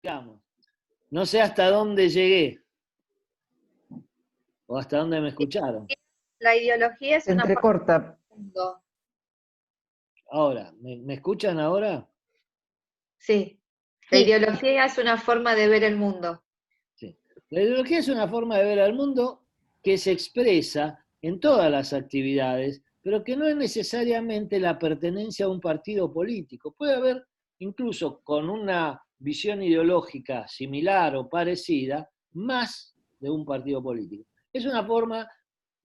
digamos. No sé hasta dónde llegué, o hasta dónde me escucharon. La ideología es una forma Entrecorta. de mundo. Ahora, ¿me escuchan ahora? Sí, la Sí. ideología es una forma de ver el mundo. Sí. La ideología es una forma de ver al mundo que se expresa en todas las actividades, pero que no es necesariamente la pertenencia a un partido político. Puede haber, incluso con una visión ideológica similar o parecida, más de un partido político. Es una forma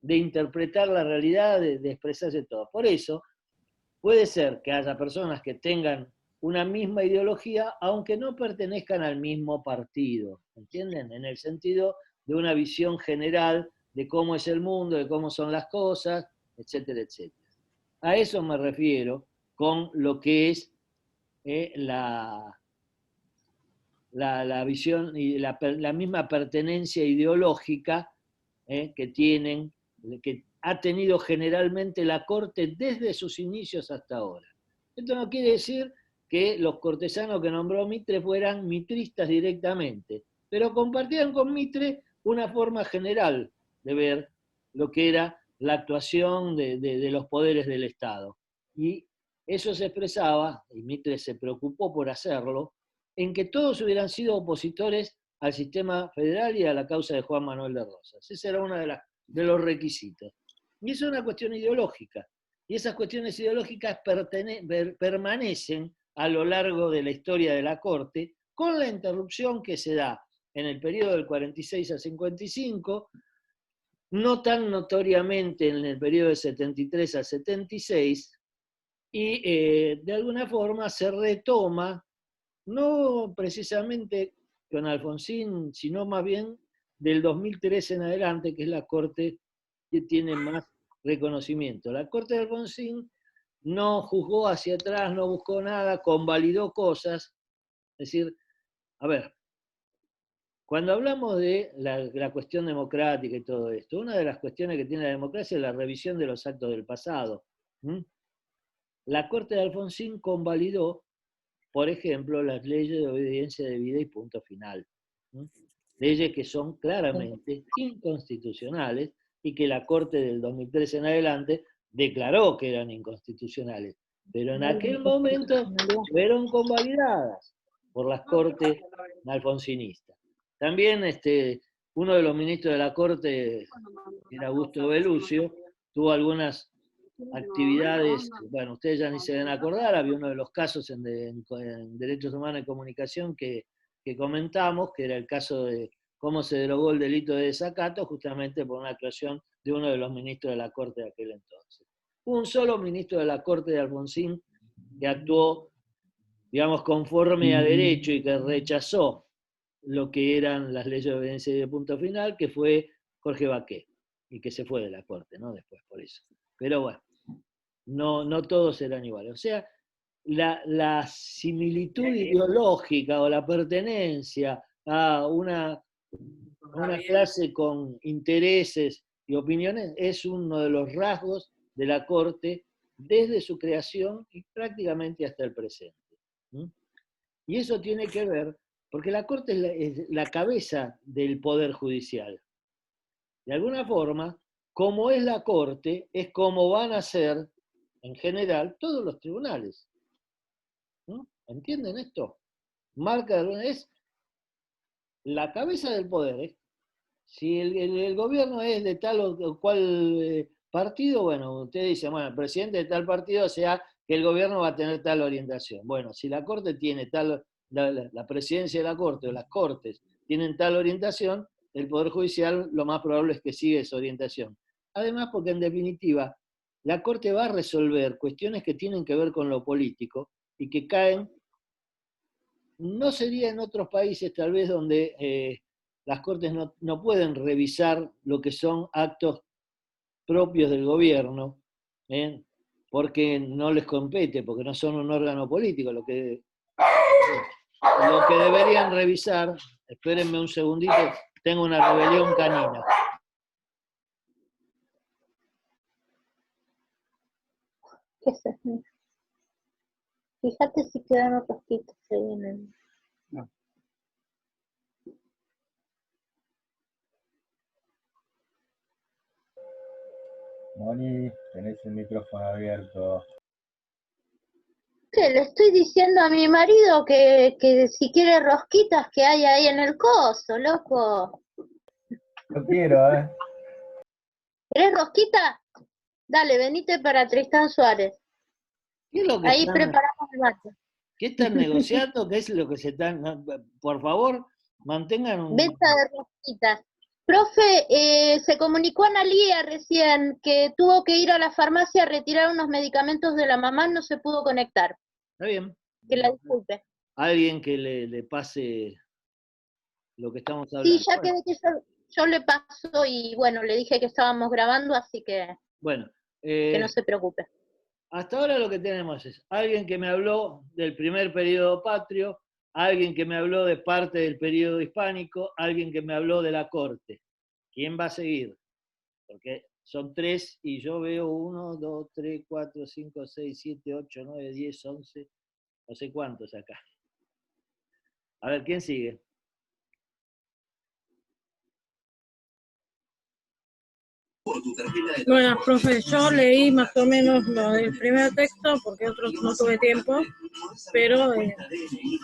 de interpretar la realidad, de expresarse todo. Por eso, puede ser que haya personas que tengan una misma ideología, aunque no pertenezcan al mismo partido, ¿entienden? En el sentido de una visión general de cómo es el mundo, de cómo son las cosas, etcétera, etcétera. A eso me refiero con lo que es la visión y la misma pertenencia ideológica que tienen, que ha tenido generalmente la corte desde sus inicios hasta ahora. Esto no quiere decir que los cortesanos que nombró Mitre fueran mitristas directamente, pero compartían con Mitre una forma general de ver lo que era la actuación de los poderes del Estado. Y eso se expresaba, y Mitre se preocupó por hacerlo, en que todos hubieran sido opositores al sistema federal y a la causa de Juan Manuel de Rosas. Ese era uno de los requisitos. Y eso es una cuestión ideológica. Y esas cuestiones ideológicas permanecen a lo largo de la historia de la Corte, con la interrupción que se da en el periodo del 46 al 55, no tan notoriamente en el periodo del 73 al 76, y de alguna forma se retoma, no precisamente con Alfonsín, sino más bien del 2013 en adelante, que es la Corte que tiene más reconocimiento. La Corte de Alfonsín no juzgó hacia atrás, no buscó nada, convalidó cosas. Es decir, a ver, cuando hablamos de la cuestión democrática y todo esto, una de las cuestiones que tiene la democracia es la revisión de los actos del pasado. La Corte de Alfonsín convalidó, por ejemplo, las leyes de obediencia debida y punto final. Leyes que son claramente inconstitucionales y que la Corte del 2013 en adelante declaró que eran inconstitucionales. Pero en aquel momento fueron convalidadas por las Cortes alfonsinistas. También uno de los ministros de la Corte, que era Augusto Belucio, tuvo algunas actividades, bueno, ustedes ya ni se deben acordar, había uno de los casos en Derechos Humanos y Comunicación que comentamos, que era el caso de cómo se derogó el delito de desacato, justamente por una actuación de uno de los ministros de la Corte de aquel entonces. Hubo un solo ministro de la Corte de Alfonsín que actuó, digamos, conforme a derecho y que rechazó lo que eran las leyes de obediencia y de punto final, que fue Jorge Baqué, y que se fue de la Corte, ¿no? Después, por eso. Pero bueno, no todos eran iguales. O sea, la similitud ideológica o la pertenencia a una clase con intereses y opiniones es uno de los rasgos de la Corte desde su creación y prácticamente hasta el presente. Y eso tiene que ver, porque la Corte es la cabeza del Poder Judicial. De alguna forma, como es la Corte, es como van a ser, en general, todos los tribunales. ¿No? ¿Entienden esto? Marca es la cabeza del poder. Si el gobierno es de tal o cual partido, bueno, usted dice, bueno, el presidente de tal partido, o sea que el gobierno va a tener tal orientación. Bueno, si la Corte tiene tal, la presidencia de la Corte o las Cortes tienen tal orientación, el Poder Judicial lo más probable es que siga esa orientación. Además, porque en definitiva, la Corte va a resolver cuestiones que tienen que ver con lo político y que caen, no sería en otros países tal vez donde las Cortes no pueden revisar lo que son actos propios del gobierno, ¿eh? Porque no les compete, porque no son un órgano político. Lo que deberían revisar, espérenme un segundito, tengo una rebelión canina. Fíjate si quedan otros tips ahí en el... No. Moni, tenés el micrófono abierto. Que le estoy diciendo a mi marido que si quiere rosquitas que hay ahí en el coso, loco. No quiero, ¿eh? ¿Querés rosquita? Dale, venite para Tristán Suárez. ¿Qué es lo que Ahí preparamos el mate. ¿Qué están negociando? ¿Qué es lo que se están...? Por favor, mantengan un... Venta de rosquitas. Profe, se comunicó Analía recién que tuvo que ir a la farmacia a retirar unos medicamentos de la mamá, no se pudo conectar. Está bien. Que la disculpe. Alguien que le pase lo que estamos hablando. Sí, ya quedé que yo le paso y bueno, le dije que estábamos grabando, así que, bueno, que no se preocupe. Hasta ahora lo que tenemos es alguien que me habló del primer periodo patrio, alguien que me habló de parte del periodo hispánico, alguien que me habló de la corte. ¿Quién va a seguir? Porque son 3 y yo veo 1, 2, 3, 4, 5, 6, 7, 8, 9, 10, 11, no sé cuántos acá. A ver, ¿quién sigue? Bueno, profe, yo leí más o menos lo del primer texto porque otros no tuve tiempo, pero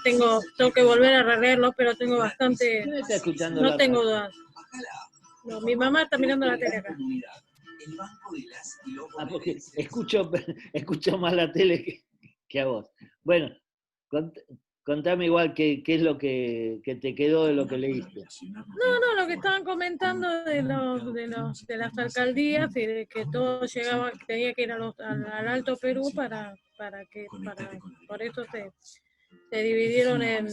tengo que volver a releerlo, pero tengo bastante... ¿Quién está escuchando No la tengo radio? dudas. No, mi mamá está mirando la tele acá. Ah, porque escucho más la tele que a vos. Bueno, contame igual qué es lo que te quedó de lo que leíste. No, lo que estaban comentando de las alcaldías y de que todo llegaba, que tenía que ir al Alto Perú por eso se dividieron en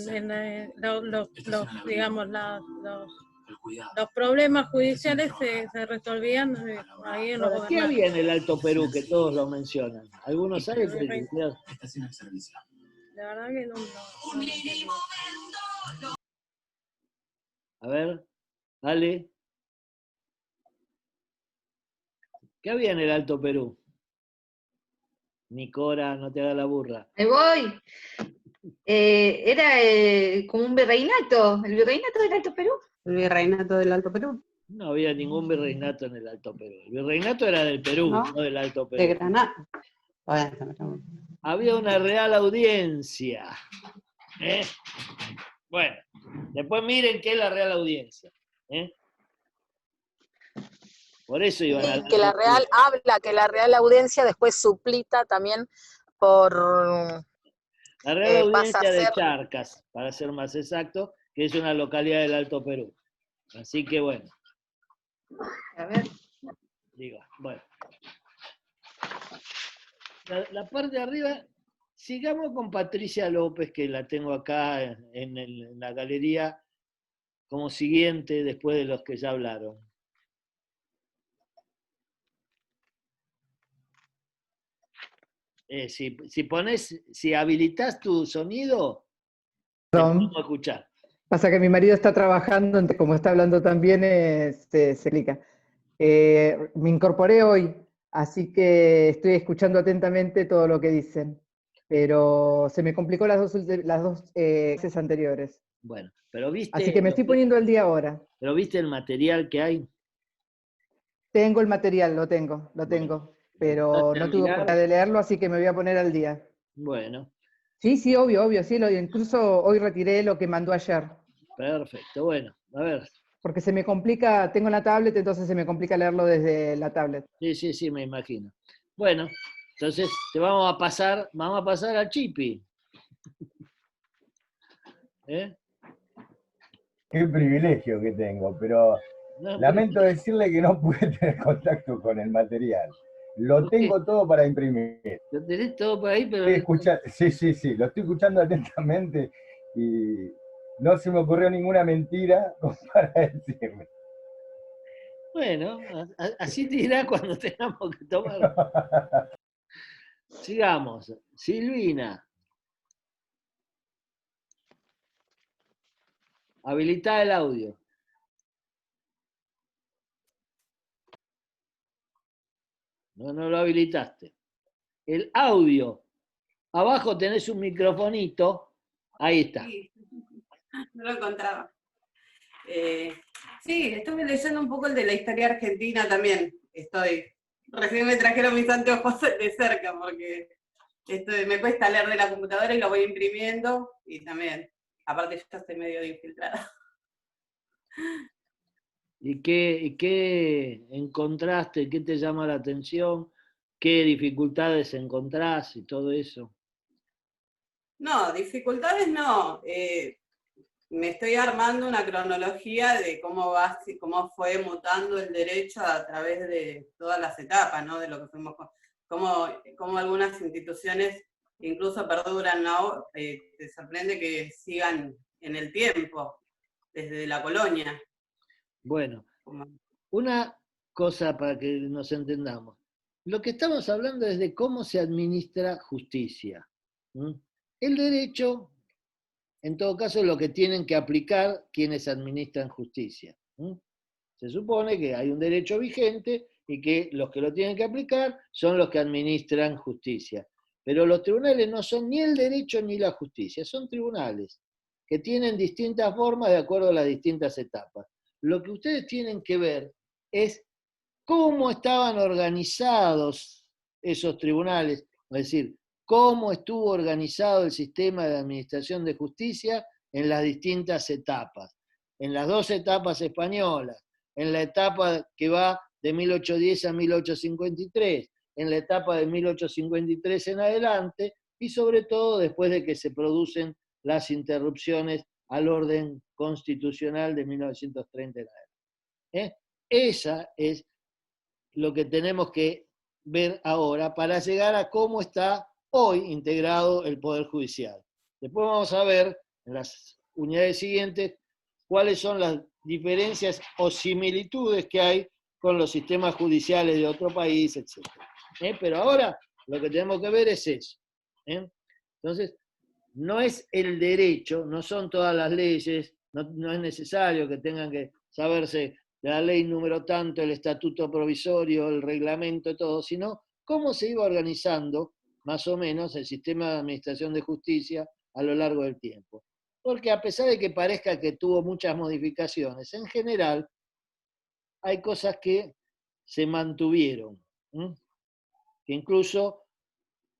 digamos, los problemas judiciales se resolvían ahí en los Ahora, ¿qué gobernantes. había en el Alto Perú que todos lo mencionan? ¿Algunos saben? La verdad que no entendí. A ver, dale. ¿Qué había en el Alto Perú? Nicora, no te hagas la burra. Me voy. Era como un virreinato, el virreinato del Alto Perú. El virreinato del Alto Perú. No había ningún virreinato en el Alto Perú. El virreinato era del Perú, ¿No? no del Alto De Perú. Granada. Bueno, Había una real audiencia. ¿Eh? Bueno, después miren qué es la real audiencia. ¿Eh? Por eso iban a... Que la Real habla, que la Real Audiencia después suplita también por... La Real Audiencia de ser... Charcas, para ser más exacto, que es una localidad del Alto Perú. Así que bueno. A ver. Digo, bueno. La parte de arriba, sigamos con Patricia López, que la tengo acá en la galería como siguiente después de los que ya hablaron. Si habilitas tu sonido, te podemos escuchar. Pasa que mi marido está trabajando, como está hablando también, se clica. Me incorporé hoy, así que estoy escuchando atentamente todo lo que dicen, pero se me complicó las dos veces anteriores. Bueno, pero viste... Así que me estoy poniendo al día ahora. ¿Pero viste el material que hay? Tengo el material, lo tengo, pero no tuve oportunidad de leerlo, así que me voy a poner al día. Bueno. Sí, obvio, sí, incluso hoy retiré lo que mandó ayer. Perfecto, bueno, a ver. Porque se me complica, tengo la tablet, entonces se me complica leerlo desde la tablet. Sí, me imagino. Bueno, entonces vamos a pasar a Chipi. ¿Eh? Qué privilegio que tengo, pero lamento decirle que no pude tener contacto con el material. Lo tengo todo para imprimir. Lo tenés todo por ahí, pero... Sí, lo estoy escuchando atentamente y no se me ocurrió ninguna mentira como para decirme. Bueno, así te dirá cuando tengamos que tomar. Sigamos. Silvina. Habilitá el audio. No lo habilitaste. El audio. Abajo tenés un microfonito. Ahí está. Sí, no lo encontraba. Sí, estuve leyendo un poco el de la historia argentina también. Estoy Recién me trajeron mis anteojos de cerca porque me cuesta leer de la computadora y lo voy imprimiendo y también, aparte yo estoy medio infiltrada. ¿Y qué encontraste? ¿Qué te llama la atención? ¿Qué dificultades encontrás y todo eso? No, dificultades no. Me estoy armando una cronología de cómo fue mutando el derecho a través de todas las etapas, ¿no? De lo que fuimos, cómo algunas instituciones incluso perduran, ¿no? Te sorprende que sigan en el tiempo, desde la colonia. Bueno, una cosa para que nos entendamos. Lo que estamos hablando es de cómo se administra justicia. El derecho, en todo caso, es lo que tienen que aplicar quienes administran justicia. Se supone que hay un derecho vigente y que los que lo tienen que aplicar son los que administran justicia. Pero los tribunales no son ni el derecho ni la justicia, son tribunales que tienen distintas formas de acuerdo a las distintas etapas. Lo que ustedes tienen que ver es cómo estaban organizados esos tribunales, es decir, cómo estuvo organizado el sistema de administración de justicia en las distintas etapas. En las dos etapas españolas, en la etapa que va de 1810 a 1853, en la etapa de 1853 en adelante, y sobre todo después de que se producen las interrupciones al orden constitucional de 1930 en adelante. Esa es lo que tenemos que ver ahora para llegar a cómo está hoy integrado el Poder Judicial. Después vamos a ver en las unidades siguientes cuáles son las diferencias o similitudes que hay con los sistemas judiciales de otro país, etc. Pero ahora lo que tenemos que ver es eso. Entonces, no es el derecho, no son todas las leyes, no es necesario que tengan que saberse la ley número tanto, el estatuto provisorio, el reglamento, todo, sino cómo se iba organizando más o menos el sistema de administración de justicia a lo largo del tiempo. Porque a pesar de que parezca que tuvo muchas modificaciones, en general hay cosas que se mantuvieron, que incluso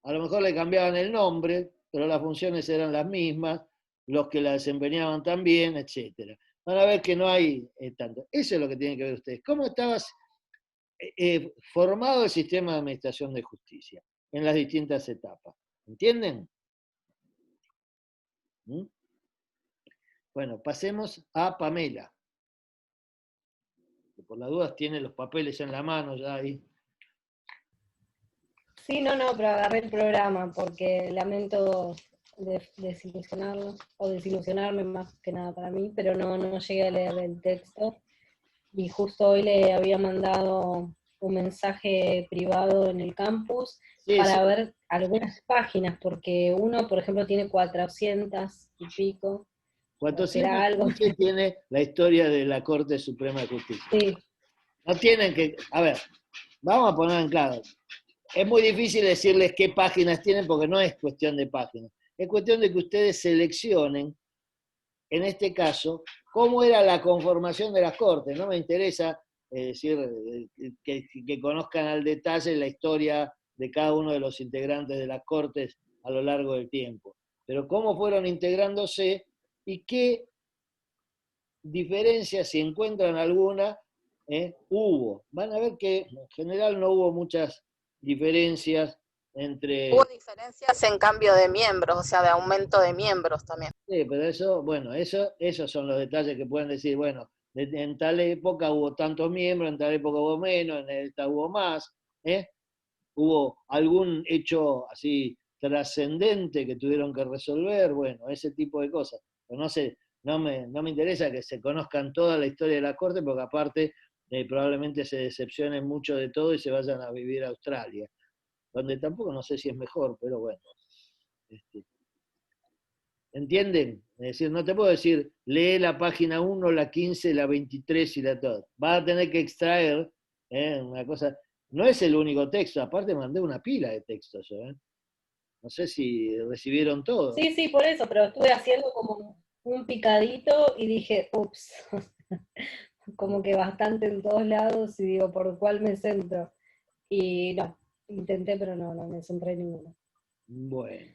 a lo mejor le cambiaban el nombre, pero las funciones eran las mismas, los que la desempeñaban también, etc. Van a ver que no hay tanto. Eso es lo que tienen que ver ustedes. ¿Cómo estaba formado el sistema de administración de justicia en las distintas etapas? ¿Entienden? Bueno, pasemos a Pamela. Que por las dudas tiene los papeles en la mano ya ahí. Sí, no, pero agarré el programa porque lamento desilusionarlos, o desilusionarme más que nada para mí, pero no llegué a leer el texto. Y justo hoy le había mandado un mensaje privado en el campus para ver algunas páginas, porque uno, por ejemplo, tiene 400 y pico. 400 tiene la historia de la Corte Suprema de Justicia. Sí. No tienen que... A ver, vamos a poner en claro. Es muy difícil decirles qué páginas tienen porque no es cuestión de páginas. Es cuestión de que ustedes seleccionen, en este caso, cómo era la conformación de las Cortes. No me interesa decir que conozcan al detalle la historia de cada uno de los integrantes de las Cortes a lo largo del tiempo. Pero cómo fueron integrándose y qué diferencias, si encuentran alguna, hubo. Van a ver que en general no hubo muchas diferencias entre... Hubo diferencias en cambio de miembros, o sea, de aumento de miembros también. Sí, pero eso, bueno, esos son los detalles que pueden decir, bueno, en tal época hubo tantos miembros, en tal época hubo menos, en esta hubo más, hubo algún hecho así trascendente que tuvieron que resolver, bueno, ese tipo de cosas. Pero no me interesa que se conozcan toda la historia de la Corte, porque aparte probablemente se decepcionen mucho de todo y se vayan a vivir a Australia, donde tampoco no sé si es mejor, pero bueno. ¿Entienden? Es decir, no te puedo decir, lee la página 1, la 15, la 23 y la todo. Vas a tener que extraer una cosa. No es el único texto, aparte mandé una pila de textos yo. No sé si recibieron todo. Sí, por eso, pero estuve haciendo como un picadito y dije, ups, como que bastante en todos lados y digo, ¿por cuál me centro? Y no, intenté, pero no me centré en ninguno. Bueno,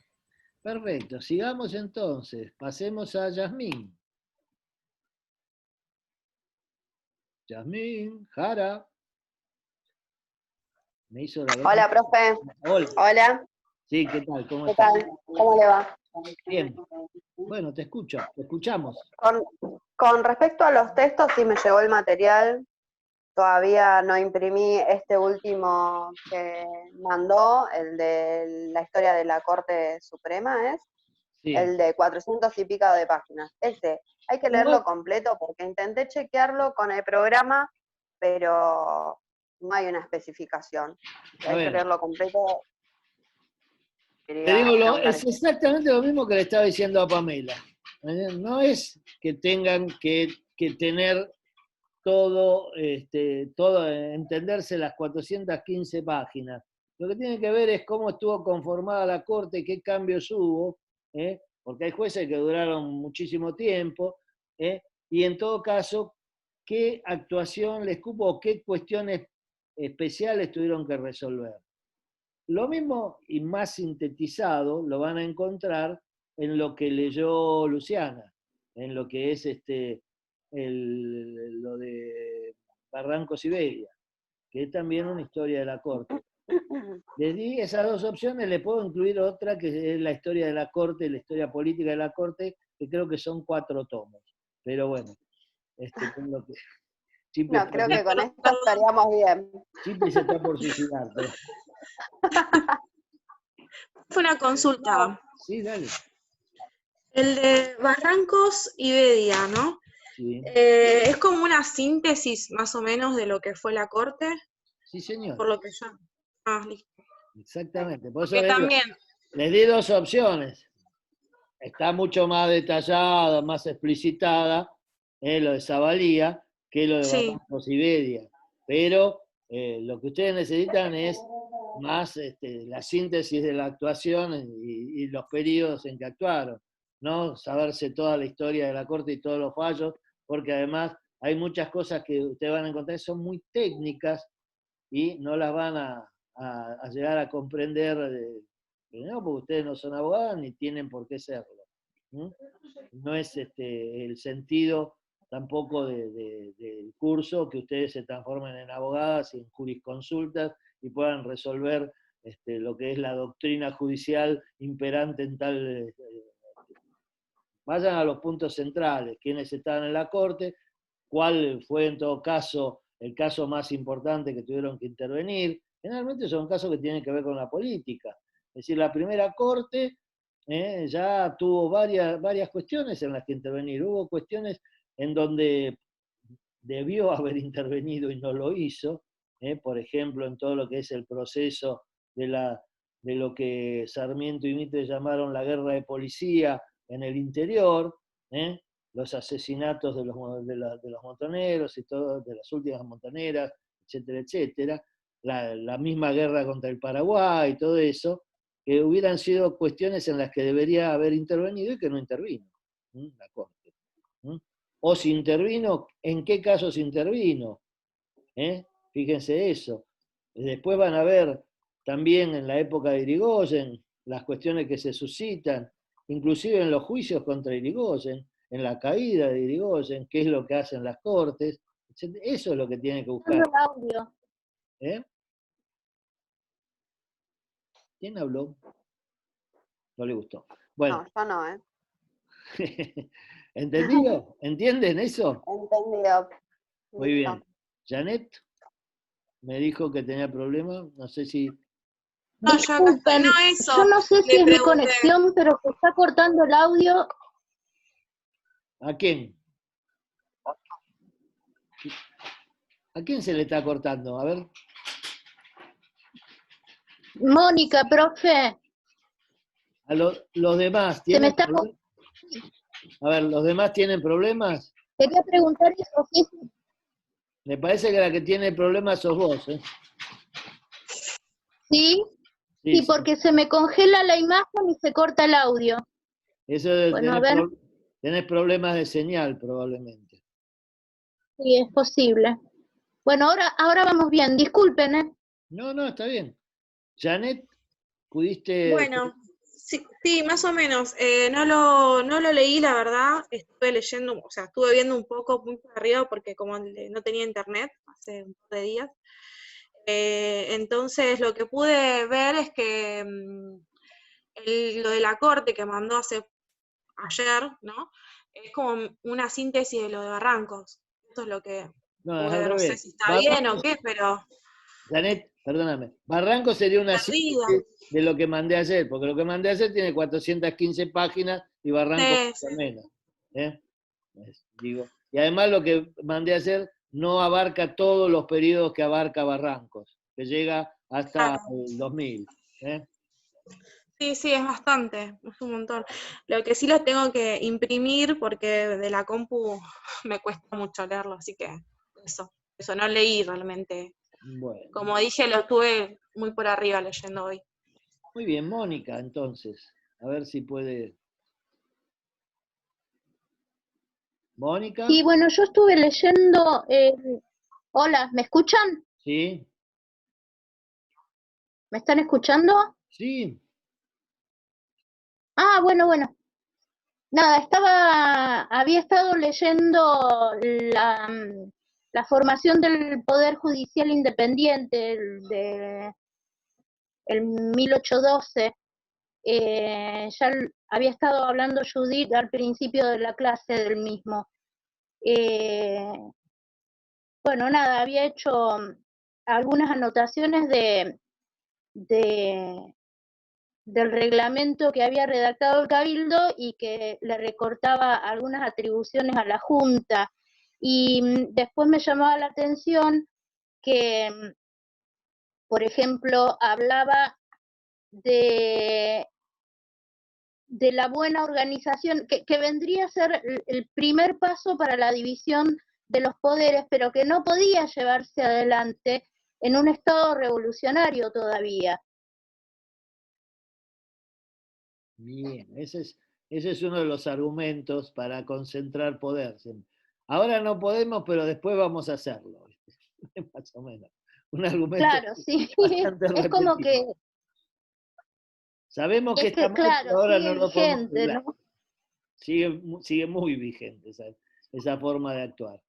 perfecto. Sigamos entonces. Pasemos a Yasmín. Yasmín, Jara. Me hizo la Hola, profe. Hola. Hola. Sí, ¿qué tal? ¿Cómo ¿Qué estás? tal? ¿Cómo le va? Bien. Bueno, te escuchamos. Con respecto a los textos, sí me llegó el material. Todavía no imprimí este último que mandó, el de la historia de la Corte Suprema, ¿es? Sí. El de 400 y pico de páginas. Ese, hay que leerlo completo porque intenté chequearlo con el programa, pero no hay una especificación. Hay que leerlo completo. Te digo, es exactamente lo mismo que le estaba diciendo a Pamela. No es que tengan que tener todo, entenderse las 415 páginas. Lo que tiene que ver es cómo estuvo conformada la Corte, qué cambios hubo, porque hay jueces que duraron muchísimo tiempo, y en todo caso, qué actuación les cupo o qué cuestiones especiales tuvieron que resolver. Lo mismo y más sintetizado lo van a encontrar en lo que leyó Luciana, en lo que es lo de Barranco Siberia, que es también una historia de la Corte. Les di esas dos opciones, le puedo incluir otra que es la historia de la Corte, la historia política de la Corte, que creo que son 4 tomos. Pero bueno, con lo que... No, creo que con esto estaríamos bien. Chipi se está por suicidar. Fue una consulta. Sí, dale. El de Barrancos y Bedia, ¿no? Sí. Es como una síntesis más o menos de lo que fue la Corte. Sí, señor. Por lo que yo... Ah, listo. Exactamente. Por eso les di 2 opciones. Está mucho más detallada, más explicitada, lo de Zavalía, que lo de Barrancos y Bedia. Pero lo que ustedes necesitan es más la síntesis de la actuación y los periodos en que actuaron, ¿no? Saberse toda la historia de la Corte y todos los fallos, porque además hay muchas cosas que ustedes van a encontrar que son muy técnicas y no las van a llegar a comprender, no, porque ustedes no son abogados ni tienen por qué serlo. No es el sentido tampoco del curso que ustedes se transformen en abogadas y en jurisconsultas y puedan resolver lo que es la doctrina judicial imperante en tal... Vayan a los puntos centrales, quiénes estaban en la Corte, cuál fue en todo caso el caso más importante que tuvieron que intervenir. Generalmente son casos que tienen que ver con la política. Es decir, la primera Corte ya tuvo varias cuestiones en las que intervenir. Hubo cuestiones en donde debió haber intervenido y no lo hizo, por ejemplo, en todo lo que es el proceso de lo que Sarmiento y Mitre llamaron la guerra de policía en el interior, los asesinatos de los montoneros y todo, de las últimas montoneras, etcétera, etcétera, la misma guerra contra el Paraguay y todo eso, que hubieran sido cuestiones en las que debería haber intervenido y que no intervino la Corte. O si intervino, ¿en qué casos intervino? Fíjense eso. Después van a ver también en la época de Irigoyen las cuestiones que se suscitan, inclusive en los juicios contra Irigoyen, en la caída de Irigoyen, qué es lo que hacen las Cortes, etc. Eso es lo que tienen que buscar. ¿Quién habló? No le gustó. Bueno. No, yo no, ¿Entendido? ¿Entienden eso? Entendido. Muy bien. Janet me dijo que tenía problemas, no sé si... No, Disculpen, eso. Yo no sé si es mi conexión, pero se está cortando el audio. ¿A quién? ¿A quién se le está cortando? A ver. Mónica, profe. A los demás tienen problemas. A ver, ¿los demás tienen problemas? Quería preguntar eso. ¿Sí? Me parece que la que tiene problemas sos vos, ¿Sí? Sí, porque se me congela la imagen y se corta el audio. Eso bueno, tenés problemas de señal, probablemente. Sí, es posible. Bueno, ahora vamos bien. Disculpen, No, no, está bien. Janet, ¿pudiste...? Bueno, sí, sí, más o menos. No lo leí, la verdad. Estuve leyendo, o sea, estuve viendo un poco muy por arriba porque como no tenía internet hace un par de días. Entonces lo que pude ver es que lo de la corte que mandó ayer, ¿no? Es como una síntesis de lo de Barrancos. Esto es lo que No, es pude al ver. No sé revés. si está bien o qué, pero Janet, perdóname. Barranco sería una perdida. síntesis de lo que mandé ayer, porque lo que mandé ayer tiene 415 páginas y Barranco Sí, mucho menos. Digo. Y además lo que mandé ayer no abarca todos los periodos que abarca Barrancos, que llega hasta claro. el 2000. Sí, sí, es bastante, es un montón. Lo que sí lo tengo que imprimir porque de la compu me cuesta mucho leerlo, así que eso no leí realmente. Bueno. Como dije, lo estuve muy por arriba leyendo hoy. Muy bien, Mónica, entonces. A ver si puede... ¿Mónica? Y bueno, yo estuve leyendo... hola, ¿me escuchan? Sí. ¿Me están escuchando? Sí. Ah, bueno. Nada, había estado leyendo la formación del Poder Judicial Independiente el 1812. Ya había estado hablando Judith al principio de la clase del mismo. Bueno, nada, había hecho algunas anotaciones del reglamento que había redactado el Cabildo y que le recortaba algunas atribuciones a la Junta. Y después me llamaba la atención que, por ejemplo, hablaba de la buena organización, que vendría a ser el primer paso para la división de los poderes, pero que no podía llevarse adelante en un estado revolucionario todavía. Bien, ese es uno de los argumentos para concentrar poder. Ahora no podemos, pero después vamos a hacerlo. Más o menos. Un argumento Claro, sí, bastante es como repetido. que... Sabemos que está mal, claro, pero ahora sigue no lo podemos vigente, arreglar. ¿no? Sigue muy vigente esa forma de actuar.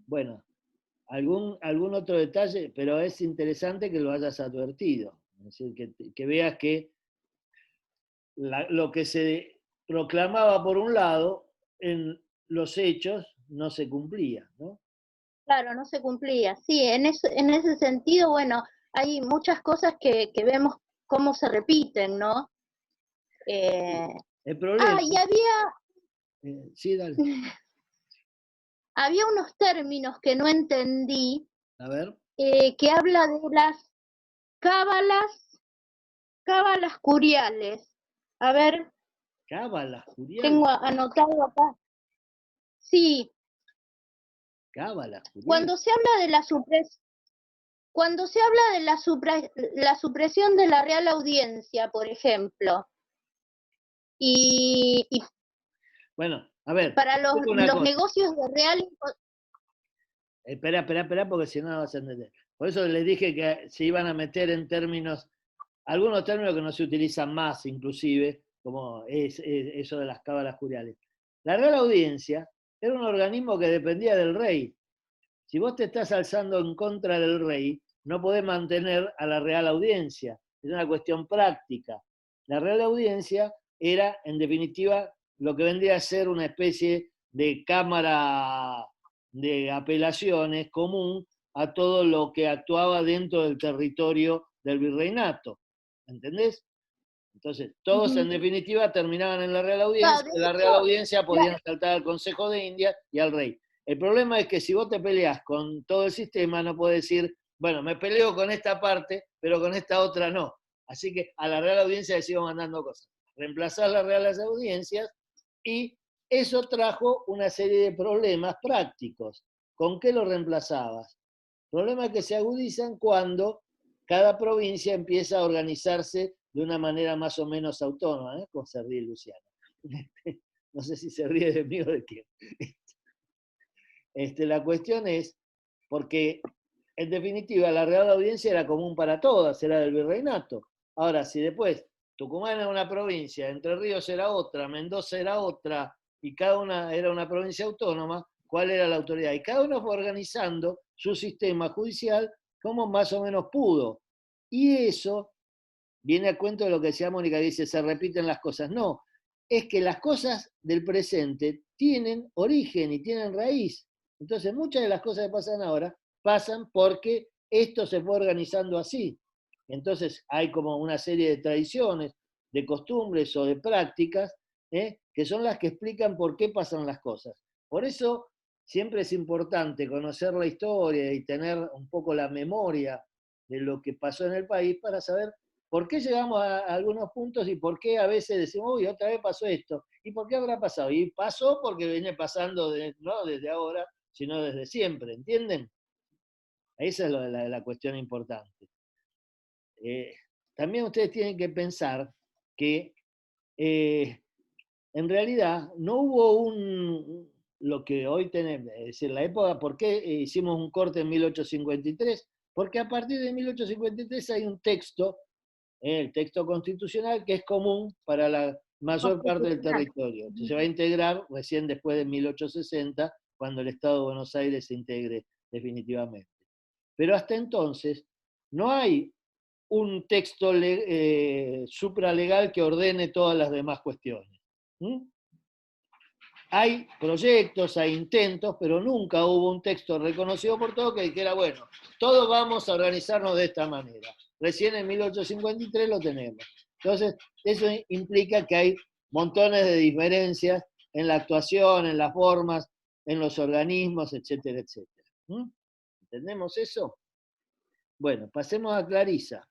Bueno, algún otro detalle, pero es interesante que lo hayas advertido. Es decir, que veas que lo que se proclamaba por un lado, en los hechos no se cumplía, ¿no? Claro, no se cumplía. Sí, en ese sentido, bueno, hay muchas cosas que vemos cómo se repiten, ¿no? El problema... y sí, dale. había unos términos que no entendí, A ver. Que habla de las cábalas curiales. A ver. ¿Cábalas curiales? Tengo anotado acá. Sí. Cábalas curiales. Cuando se habla de la supresión de la Real Audiencia, por ejemplo, y bueno, a ver. Para los negocios de real... Espera, porque si no, no vas a entender. Por eso les dije que se iban a meter en términos, algunos términos que no se utilizan más, inclusive, como es eso de las cábalas curiales. La Real Audiencia era un organismo que dependía del rey. Si vos te estás alzando en contra del rey, no podés mantener a la Real Audiencia. Es una cuestión práctica. La Real Audiencia era, en definitiva, lo que vendría a ser una especie de cámara de apelaciones común a todo lo que actuaba dentro del territorio del virreinato. ¿Entendés? Entonces, todos en definitiva terminaban en la Real Audiencia, de la Real Audiencia podían saltar al Consejo de Indias y al rey. El problema es que si vos te peleás con todo el sistema, no podés decir, bueno, me peleo con esta parte, pero con esta otra no. Así que a la Real Audiencia les iba mandando cosas. Reemplazar las Reales Audiencias y eso trajo una serie de problemas prácticos. ¿Con qué lo reemplazabas? Problemas que se agudizan cuando cada provincia empieza a organizarse de una manera más o menos autónoma, ¿eh? Como se ríe Luciano. No sé si se ríe de mí o de quién. La cuestión es, porque en definitiva, la Real Audiencia era común para todas, era del virreinato. Ahora, si después Tucumán era una provincia, Entre Ríos era otra, Mendoza era otra, y cada una era una provincia autónoma, ¿cuál era la autoridad? Y cada uno fue organizando su sistema judicial como más o menos pudo. Y eso viene a cuento de lo que decía Mónica, dice, se repiten las cosas. No, es que las cosas del presente tienen origen y tienen raíz. Entonces, muchas de las cosas que pasan ahora pasan porque esto se fue organizando así. Entonces, hay como una serie de tradiciones, de costumbres o de prácticas, que son las que explican por qué pasan las cosas. Por eso, siempre es importante conocer la historia y tener un poco la memoria de lo que pasó en el país para saber por qué llegamos a algunos puntos y por qué a veces decimos, uy, otra vez pasó esto. ¿Y por qué habrá pasado? Y pasó porque viene pasando no desde ahora, sino desde siempre, ¿entienden? Esa es la cuestión importante. También ustedes tienen que pensar que en realidad no hubo lo que hoy tenemos, es decir, la época, ¿por qué hicimos un corte en 1853? Porque a partir de 1853 hay un texto, el texto constitucional, que es común para la mayor parte del territorio. Se va a integrar recién después de 1860, cuando el Estado de Buenos Aires se integre definitivamente. Pero hasta entonces no hay un texto supralegal que ordene todas las demás cuestiones. Hay proyectos, hay intentos, pero nunca hubo un texto reconocido por todos que dijera, bueno, todos vamos a organizarnos de esta manera. Recién en 1853 lo tenemos. Entonces, eso implica que hay montones de diferencias en la actuación, en las formas, en los organismos, etcétera, etcétera. ¿Entendemos eso? Bueno, pasemos a Clarisa.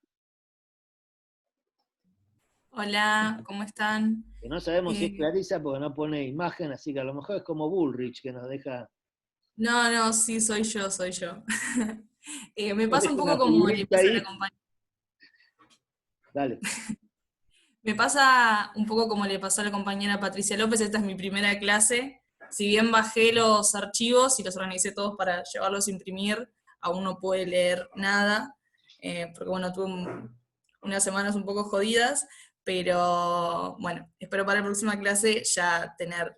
Hola, ¿cómo están? Que no sabemos si es Clarisa porque no pone imagen, así que a lo mejor es como Bullrich que nos deja... No, sí, soy yo. Me pasa un poco como le pasa a la compañera. Dale. Me pasa un poco como le pasó a la compañera Patricia López, esta es mi primera clase. Si bien bajé los archivos y los organicé todos para llevarlos a imprimir, aún no pude leer nada, porque bueno, tuve unas semanas un poco jodidas, pero bueno, espero para la próxima clase ya tener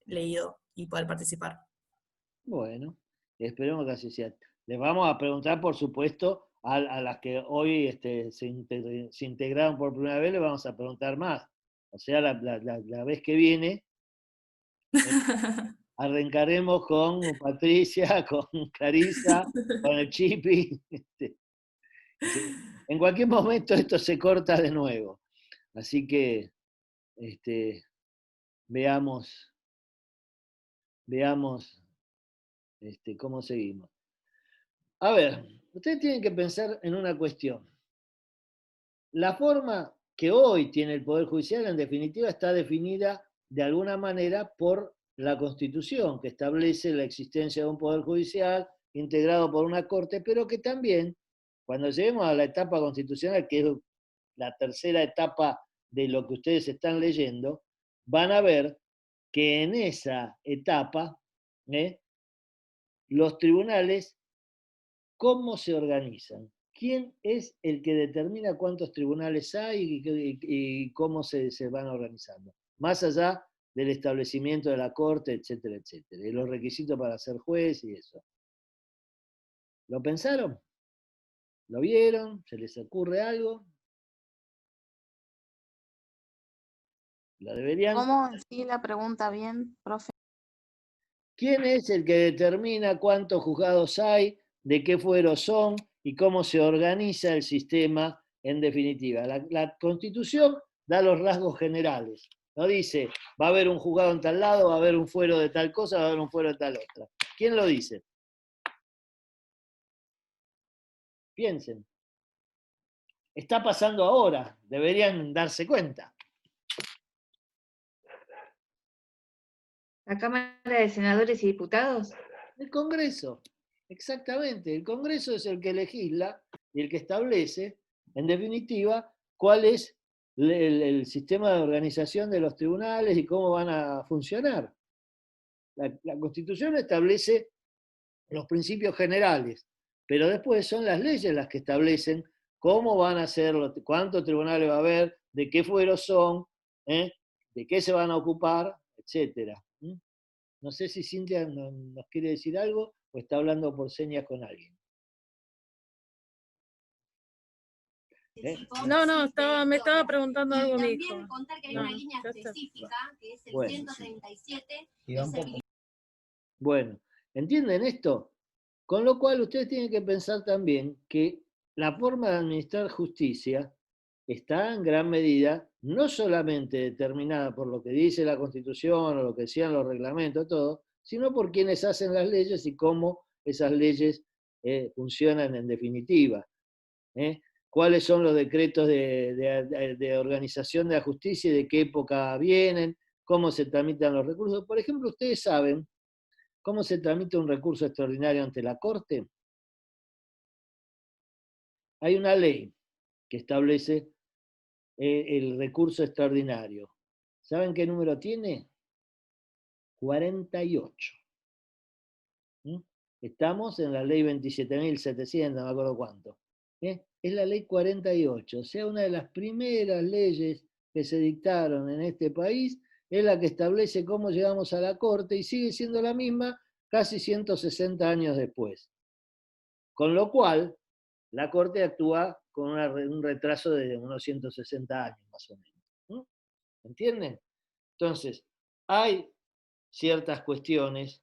leído y poder participar. Bueno, esperemos que así sea. Les vamos a preguntar, por supuesto, a las que hoy se integraron por primera vez, les vamos a preguntar más. O sea, la vez que viene, arrancaremos con Patricia, con Clarisa, con el Chipi. En cualquier momento esto se corta de nuevo. Así que veamos cómo seguimos. A ver, ustedes tienen que pensar en una cuestión. La forma que hoy tiene el Poder Judicial, en definitiva, está definida de alguna manera por la Constitución, que establece la existencia de un Poder Judicial integrado por una Corte, pero que también, cuando lleguemos a la etapa constitucional, que es la tercera etapa de lo que ustedes están leyendo, van a ver que en esa etapa los tribunales, ¿cómo se organizan? ¿Quién es el que determina cuántos tribunales hay y cómo se van organizando? Más allá del establecimiento de la Corte, etcétera, etcétera, y los requisitos para ser juez y eso. ¿Lo pensaron? ¿Lo vieron? ¿Se les ocurre algo? ¿Lo deberían? ¿Cómo? Sí, la pregunta bien, profe. ¿Quién es el que determina cuántos juzgados hay, de qué fueros son y cómo se organiza el sistema en definitiva? La Constitución da los rasgos generales. No dice, va a haber un juzgado en tal lado, va a haber un fuero de tal cosa, va a haber un fuero de tal otra. ¿Quién lo dice? Piensen. Está pasando ahora, deberían darse cuenta. ¿La Cámara de Senadores y Diputados? El Congreso, exactamente. El Congreso es el que legisla y el que establece, en definitiva, cuál es el sistema de organización de los tribunales y cómo van a funcionar. La Constitución establece los principios generales, Pero después son las leyes las que establecen cómo van a hacerlo, cuántos tribunales va a haber, de qué fueros son, de qué se van a ocupar, etc. No sé si Cintia nos quiere decir algo o está hablando por señas con alguien. No, me estaba preguntando algo mi hijo. También contar que hay una línea específica, que es el Bueno, 137. Bueno, ¿entienden esto? Con lo cual ustedes tienen que pensar también que la forma de administrar justicia está en gran medida no solamente determinada por lo que dice la Constitución o lo que decían los reglamentos, todo, sino por quienes hacen las leyes y cómo esas leyes funcionan en definitiva. Cuáles son los decretos de organización de la justicia y de qué época vienen, cómo se tramitan los recursos. Por ejemplo, ustedes saben cómo se tramita un recurso extraordinario ante la Corte. Hay una ley que establece el recurso extraordinario. ¿Saben qué número tiene? 48. Estamos en la ley 27.700, no me acuerdo cuánto. Es la ley 48, o sea, una de las primeras leyes que se dictaron en este país, es la que establece cómo llegamos a la Corte y sigue siendo la misma casi 160 años después. Con lo cual, la Corte actúa con un retraso de unos 160 años más o menos. ¿Entienden? Entonces, hay ciertas cuestiones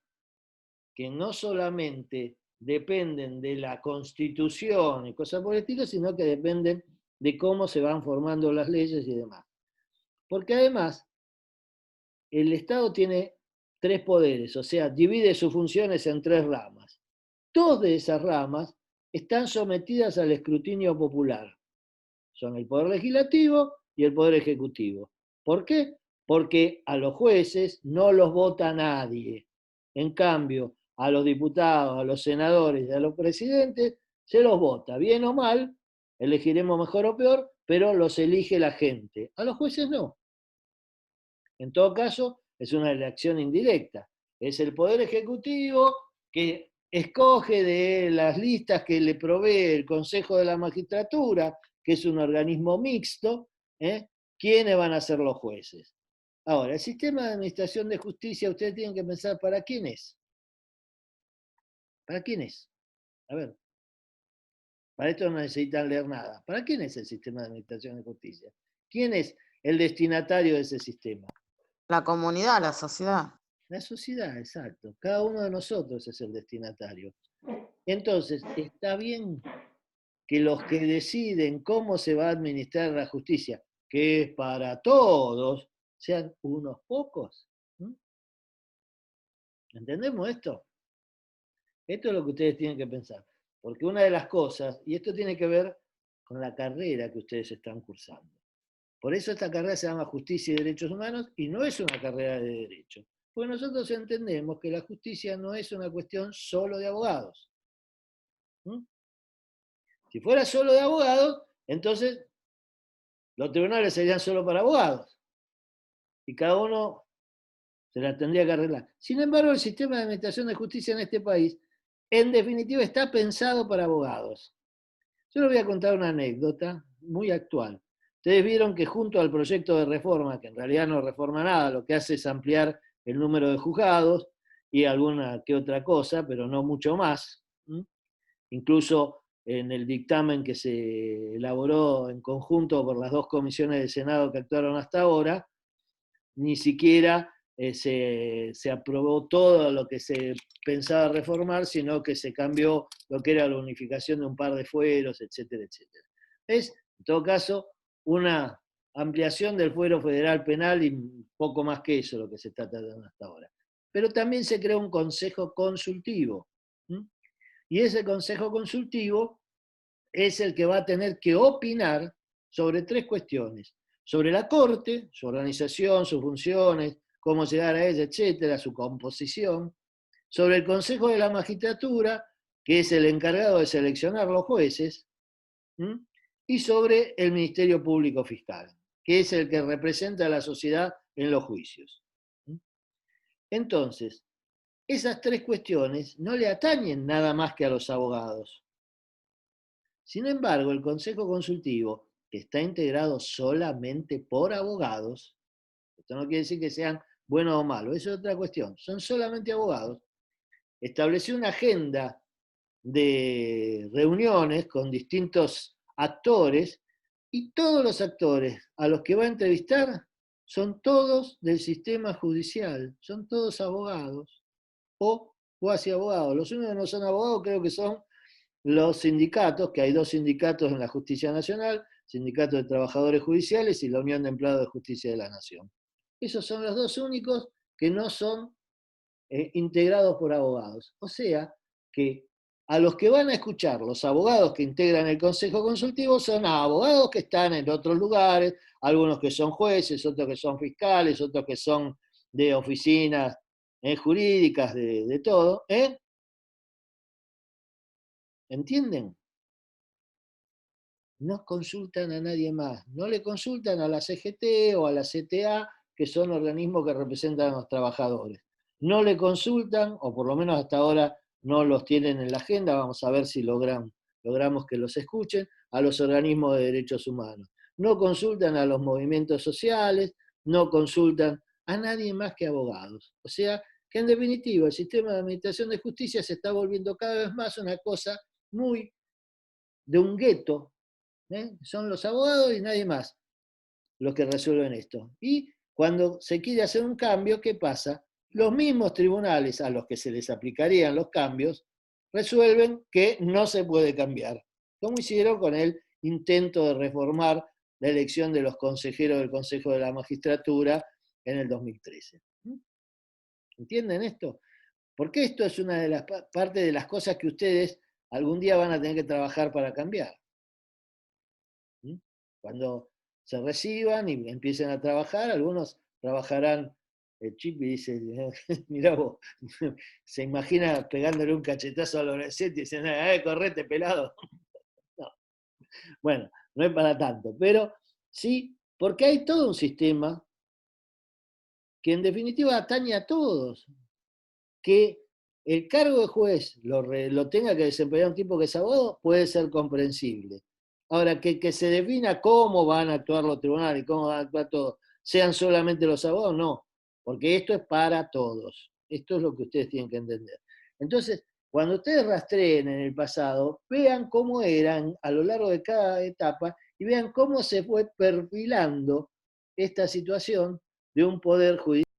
que no solamente dependen de la Constitución y cosas por el estilo, sino que dependen de cómo se van formando las leyes y demás. Porque además, el Estado tiene 3 poderes, o sea, divide sus funciones en 3 ramas. 2 de esas ramas están sometidas al escrutinio popular. Son el Poder Legislativo y el Poder Ejecutivo. ¿Por qué? Porque a los jueces no los vota nadie. En cambio, a los diputados, a los senadores y a los presidentes se los vota, bien o mal, elegiremos mejor o peor, pero los elige la gente. A los jueces no. En todo caso, es una elección indirecta. Es el Poder Ejecutivo que escoge de las listas que le provee el Consejo de la Magistratura, que es un organismo mixto, quiénes van a ser los jueces. Ahora, el sistema de administración de justicia, ustedes tienen que pensar para quién es. ¿Para quién es? A ver. Para esto no necesitan leer nada. ¿Para quién es el sistema de administración de justicia? ¿Quién es el destinatario de ese sistema? La comunidad, la sociedad. La sociedad, exacto. Cada uno de nosotros es el destinatario. Entonces, está bien que los que deciden cómo se va a administrar la justicia, que es para todos, sean unos pocos. ¿Entendemos esto? Esto es lo que ustedes tienen que pensar. Porque una de las cosas, y esto tiene que ver con la carrera que ustedes están cursando. Por eso esta carrera se llama Justicia y Derechos Humanos y no es una carrera de derecho. Porque nosotros entendemos que la justicia no es una cuestión solo de abogados. Si fuera solo de abogados, entonces los tribunales serían solo para abogados. Y cada uno se la tendría que arreglar. Sin embargo, el sistema de administración de justicia en este país, en definitiva, está pensado para abogados. Yo les voy a contar una anécdota muy actual. Ustedes vieron que junto al proyecto de reforma, que en realidad no reforma nada, lo que hace es ampliar el número de juzgados y alguna que otra cosa, pero no mucho más. Incluso en el dictamen que se elaboró en conjunto por las 2 comisiones del Senado que actuaron hasta ahora, ni siquiera se aprobó todo lo que se pensaba reformar, sino que se cambió lo que era la unificación de un par de fueros, etcétera, etcétera. Es, en todo caso, una ampliación del fuero federal penal y poco más que eso lo que se está tratando hasta ahora. Pero también se creó un consejo consultivo. Y ese consejo consultivo es el que va a tener que opinar sobre 3 cuestiones. Sobre la Corte, su organización, sus funciones, cómo llegar a ella, etcétera, su composición. Sobre el Consejo de la Magistratura, que es el encargado de seleccionar los jueces. Y sobre el Ministerio Público Fiscal, que es el que representa a la sociedad en los juicios. Entonces, esas 3 cuestiones no le atañen nada más que a los abogados. Sin embargo, el Consejo Consultivo, que está integrado solamente por abogados, esto no quiere decir que sean buenos o malos, eso es otra cuestión, son solamente abogados, estableció una agenda de reuniones con distintos actores, y todos los actores a los que va a entrevistar son todos del sistema judicial, son todos abogados o cuasi abogados. Los únicos que no son abogados creo que son los sindicatos, que hay 2 sindicatos en la Justicia Nacional, Sindicato de Trabajadores Judiciales y la Unión de Empleados de Justicia de la Nación. Esos son los 2 únicos que no son integrados por abogados. O sea que a los que van a escuchar los abogados que integran el Consejo Consultivo son abogados que están en otros lugares, algunos que son jueces, otros que son fiscales, otros que son de oficinas jurídicas, de todo. ¿Entienden? No consultan a nadie más, no le consultan a la CGT o a la CTA, que son organismos que representan a los trabajadores. No le consultan, o por lo menos hasta ahora no los tienen en la agenda, vamos a ver si logramos que los escuchen, a los organismos de derechos humanos. No consultan a los movimientos sociales, no consultan a nadie más que abogados. O sea, que en definitiva el sistema de administración de justicia se está volviendo cada vez más una cosa muy de un gueto. Son los abogados y nadie más los que resuelven esto. Y cuando se quiere hacer un cambio, ¿qué pasa? Los mismos tribunales a los que se les aplicarían los cambios resuelven que no se puede cambiar, como hicieron con el intento de reformar la elección de los consejeros del Consejo de la Magistratura en el 2013. ¿Entienden esto? Porque esto es una de las partes de las cosas que ustedes algún día van a tener que trabajar para cambiar. Cuando se reciban y empiecen a trabajar, algunos trabajarán. El Chip y dice, mirá vos, se imagina pegándole un cachetazo a Lorenzetti y diciendo, correte, pelado. No. Bueno, no es para tanto, pero sí, porque hay todo un sistema que en definitiva atañe a todos. Que el cargo de juez lo tenga que desempeñar un tipo que es abogado puede ser comprensible. Ahora, que se defina cómo van a actuar los tribunales y cómo van a actuar todos, sean solamente los abogados, no. Porque esto es para todos. Esto es lo que ustedes tienen que entender. Entonces, cuando ustedes rastreen en el pasado, vean cómo eran a lo largo de cada etapa y vean cómo se fue perfilando esta situación de un poder judicial